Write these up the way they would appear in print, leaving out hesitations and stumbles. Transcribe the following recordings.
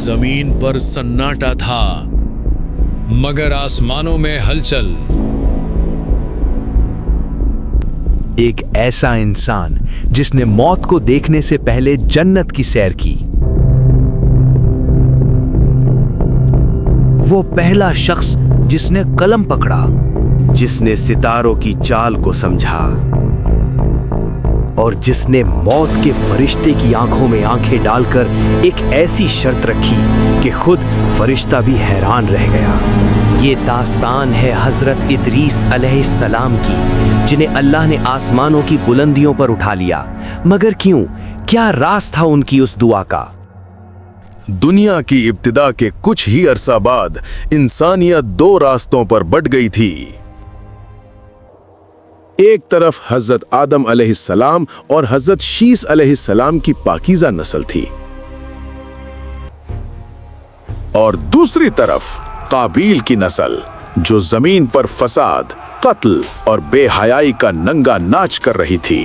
जमीन पर सन्नाटा था, मगर आसमानों में हलचल। एक ऐसा इंसान जिसने मौत को देखने से पहले जन्नत की सैर की। वो पहला शख्स जिसने कलम पकड़ा, जिसने सितारों की चाल को समझा और जिसने मौत के फरिश्ते की आंखों में आंखें डालकर एक ऐसी शर्त रखी कि खुद फरिश्ता भी हैरान रह गया। ये दास्तान है हजरत इदरीस अलैहिस्सलाम की, जिन्हें अल्लाह ने आसमानों की बुलंदियों पर उठा लिया। मगर क्यों? क्या राज था उनकी उस दुआ का? दुनिया की इब्तिदा के कुछ ही अरसा बाद इंसानियत दो रास्तों पर बट गई थी। एक तरफ हजरत आदम अलैहिस्सलाम और हजरत शीस अलैहिस्सलाम की पाकीज़ा नस्ल थी, और दूसरी तरफ काबील की नस्ल, जो जमीन पर फसाद, कत्ल और बेहयाई का नंगा नाच कर रही थी।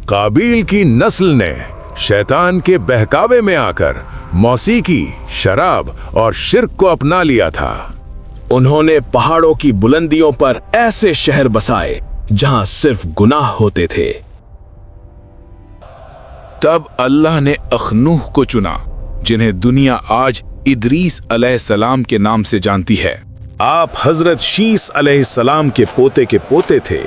काबील की नस्ल ने शैतान के बहकावे में आकर मौसीकी, शराब और शिर्क को अपना लिया था। उन्होंने पहाड़ों की बुलंदियों पर ऐसे शहर बसाए जहां सिर्फ गुनाह होते थे। तब अल्लाह ने अखनूह को चुना, जिन्हें दुनिया आज इदरीस अलैहिस्सलाम के नाम से जानती है। आप हजरत शीस अलैहिस्सलाम के पोते थे।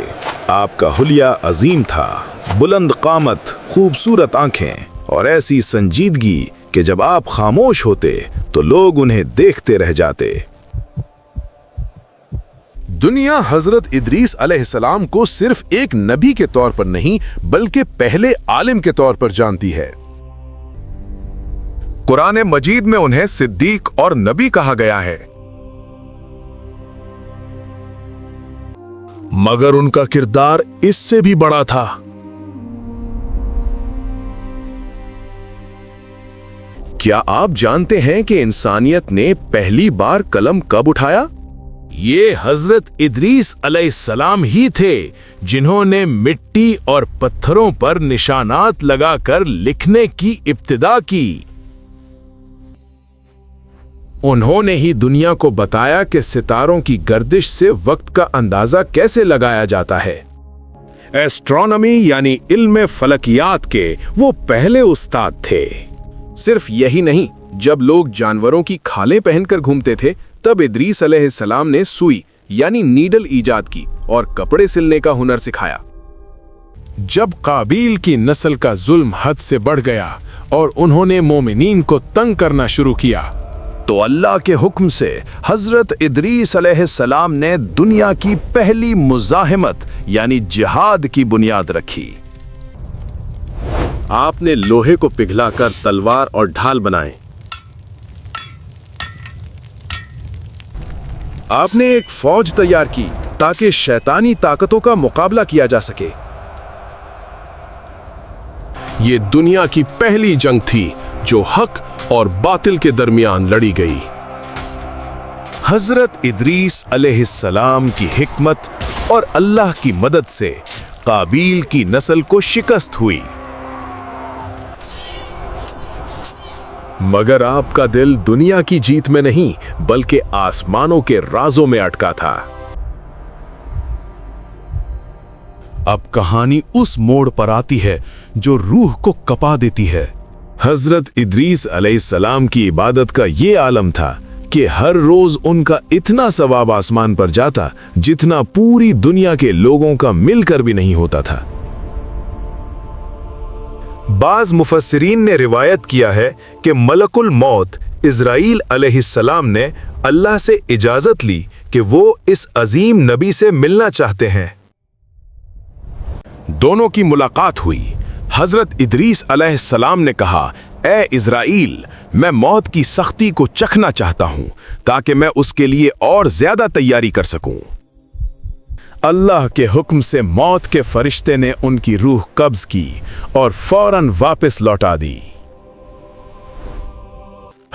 आपका हुलिया अजीम था, बुलंद कामत, खूबसूरत आंखें और ऐसी संजीदगी कि जब आप खामोश होते तो लोग उन्हें देखते रह जाते। दुनिया हजरत इदरीस अलैहिस्सलाम को सिर्फ एक नबी के तौर पर नहीं, बल्कि पहले आलिम के तौर पर जानती है। कुरान मजीद में उन्हें सिद्दीक और नबी कहा गया है। मगर उनका किरदार इससे भी बड़ा था। क्या आप जानते हैं कि इंसानियत ने पहली बार कलम कब उठाया? ये हजरत इदरीस अलैहिस्सलाम ही थे, जिन्होंने मिट्टी और पत्थरों पर निशानात लगाकर लिखने की इब्तिदा की। उन्होंने ही दुनिया को बताया कि सितारों की गर्दिश से वक्त का अंदाजा कैसे लगाया जाता है। एस्ट्रोनॉमी यानी इल्म फलकियात के वो पहले उस्ताद थे। सिर्फ यही नहीं, जब लोग जानवरों की खालें पहनकर घूमते थे, तब इदरीस अलैहिस्सलाम ने सुई यानी नीडल ईजाद की और कपड़े सिलने का हुनर सिखाया। जब काबील की नस्ल का जुल्म हद से बढ़ गया और उन्होंने मोमिनीन को तंग करना शुरू किया, तो अल्लाह के हुक्म से हजरत इदरीस अलैहिस्सलाम ने दुनिया की पहली मुजाहिमत यानी जिहाद की बुनियाद रखी। आपने लोहे को पिघलाकर तलवार और ढाल बनाए। आपने एक फौज तैयार की ताकि शैतानी ताकतों का मुकाबला किया जा सके। ये दुनिया की पहली जंग थी जो हक और बातिल के दरमियान लड़ी गई। हजरत इदरीस अलैहिस्सलाम की हिकमत और अल्लाह की मदद से काबील की नस्ल को शिकस्त हुई। मगर आपका दिल दुनिया की जीत में नहीं, बल्कि आसमानों के राजों में अटका था। अब कहानी उस मोड़ पर आती है जो रूह को कपा देती है। हजरत इदरीस अलैहिस्सलाम की इबादत का ये आलम था कि हर रोज उनका इतना सवाब आसमान पर जाता जितना पूरी दुनिया के लोगों का मिलकर भी नहीं होता था। बाज मुफस्सिरीन ने रिवायत किया है कि मलकुल मौत इज़राइल अलैहिस्सलाम ने अल्लाह से इजाजत ली कि वो इस अजीम नबी से मिलना चाहते हैं। दोनों की मुलाकात हुई। हजरत इदरीस अलैहिस्सलाम ने कहा, ए इज़राइल, मैं मौत की सख्ती को चखना चाहता हूं ताकि मैं उसके लिए और ज्यादा तैयारी कर सकूं। अल्लाह के हुक्म से मौत के फरिश्ते ने उनकी रूह कब्ज की और फौरन वापस लौटा दी।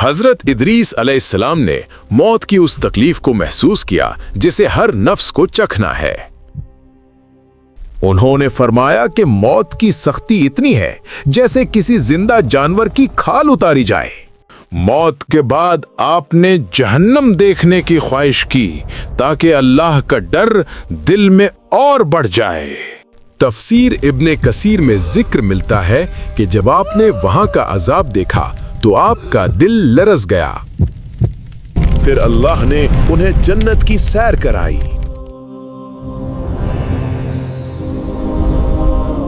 हजरत इदरीस अलैहिस्सलाम ने मौत की उस तकलीफ को महसूस किया जिसे हर नफ्स को चखना है। उन्होंने फरमाया कि मौत की सख्ती इतनी है जैसे किसी जिंदा जानवर की खाल उतारी जाए। मौत के बाद आपने जहन्नम देखने की ख्वाहिश की ताकि अल्लाह का डर दिल में और बढ़ जाए। तफसीर इब्ने कसीर में जिक्र मिलता है कि जब आपने वहां का अजाब देखा तो आपका दिल लरस गया। फिर अल्लाह ने उन्हें जन्नत की सैर कराई।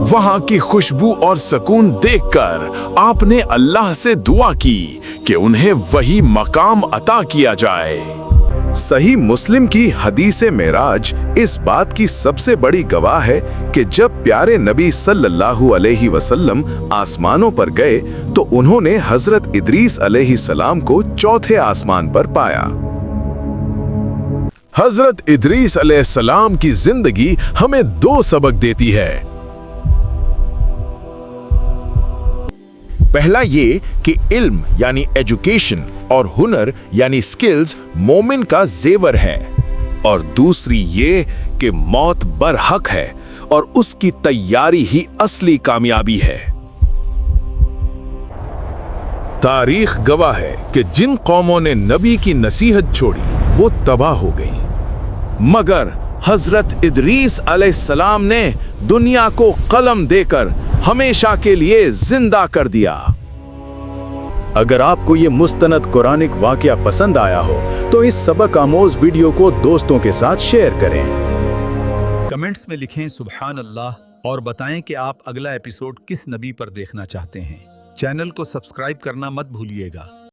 वहां की खुशबू और सुकून देखकर आपने अल्लाह से दुआ की कि उन्हें वही मकाम अता किया जाए। सही मुस्लिम की हदीसे मेराज इस बात की सबसे बड़ी गवाह है कि जब प्यारे नबी सल्लल्लाहु अलैहि वसल्लम आसमानों पर गए तो उन्होंने हजरत इदरीस अलैहिस्सलाम को चौथे आसमान पर पाया। हजरत इदरीस अलैहिस्सलाम की जिंदगी हमें दो सबक देती है। पहला ये कि इल्म यानी एजुकेशन और हुनर यानी स्किल्स मोमिन का जेवर है, और दूसरी ये कि मौत बरहक है और उसकी तैयारी ही असली कामयाबी है। तारीख गवाह है कि जिन कौमों ने नबी की नसीहत छोड़ी वो तबाह हो गई, मगर हजरत इदरीस अलैहिस्सलाम ने दुनिया को कलम देकर हमेशा के लिए जिंदा कर दिया। अगर आपको ये मुस्तनद कुरानिक वाकया पसंद आया हो तो इस सबक आमोज वीडियो को दोस्तों के साथ शेयर करें। कमेंट्स में लिखें सुभान अल्लाह और बताएं कि आप अगला एपिसोड किस नबी पर देखना चाहते हैं। चैनल को सब्सक्राइब करना मत भूलिएगा।